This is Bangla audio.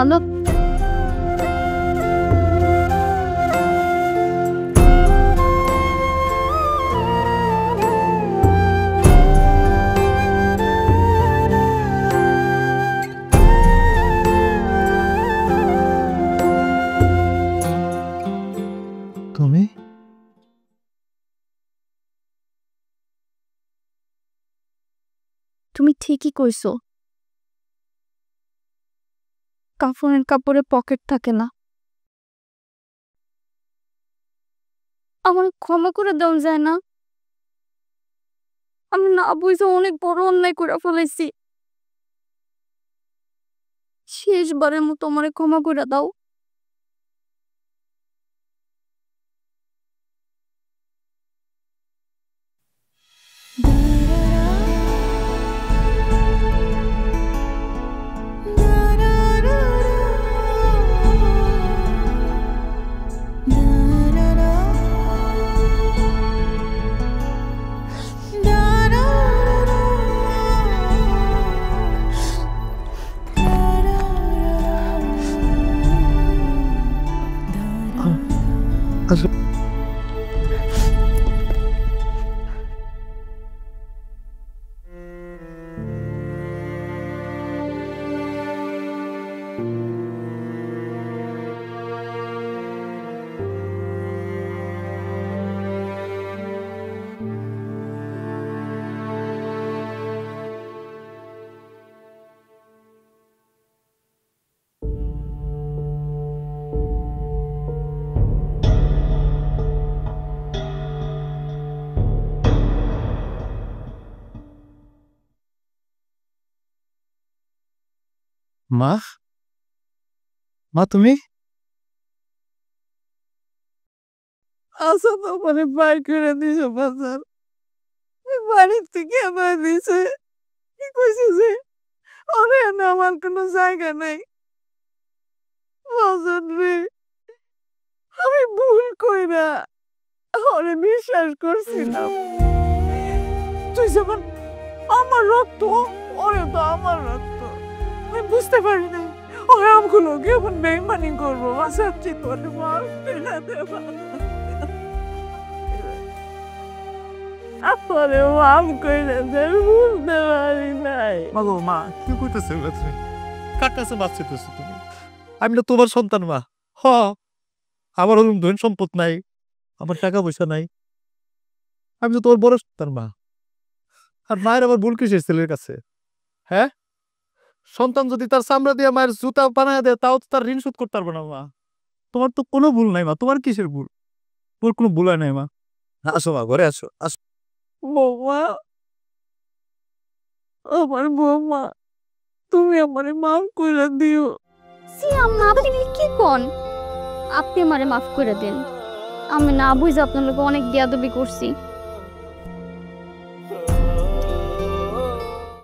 আলো তুমি তুমি ঠিকই কইছো, কাফনের কাপড়ে পকেট থাকে না। আমার ক্ষমা করে দেওয়া যায় না? আমি না বুঝে অনেক বড় অন্যায় করে ফেলাইছি। শেষবারের মতো আমারে ক্ষমা করে দাও। মা, মা তুমি আশা তো মানে বাইর করে দিছে বাজার, বাড়ির থেকে আমার দিছে, কি কইছে যে ওরে না আমার কোনো জায়গা নাই। বাজার রে, আমি ভুল কইরা ওরে বিশ্বাস করছিলাম। তুই যেমন আমার রক্ত, ওরে তো আমার রক্ত। আমি বুঝতে পারি নাই ওরা আমগুলো কেমন বেইমানি করবো। সত্যি তোরে মাফ করে দে বাবা। আপরে মাফ করে দে, বুঝতে পারি নাই। মাগো মা কি কইতেছো তুমি? কার কাছে মাছ চাইতেছো তুমি? আমি না তোমার সন্তান মা। হ, আমার ওরকম ধন সম্পদ নাই, আমার টাকা পয়সা নাই, আমি তো তোমার বড় সন্তান মা। আর মায়ের আবার ভুল কিসের ছেলের কাছে? হ্যাঁ, সন্তান যদি তার চামড়া দিয়ে মায়ের জুতা বানায় দেয় তাও তো তার ঋণ শোধ করতে পারবো না মা। তোমার তো কোনো ভুল নাই মা, তোমার কিসের ভুল? তোর কোনো ভুল হয় নাই মা। আসো মা, ঘরে আসো, আসো। বৌমা, আমার বৌমা, তুমি আমারে মাফ করে দিও। সি আম্মা, আপনি কি কোন? আপনি আমারে মাফ করে দেন। আমি না বুঝে আপনার লোক অনেক বেয়াদবি করছি।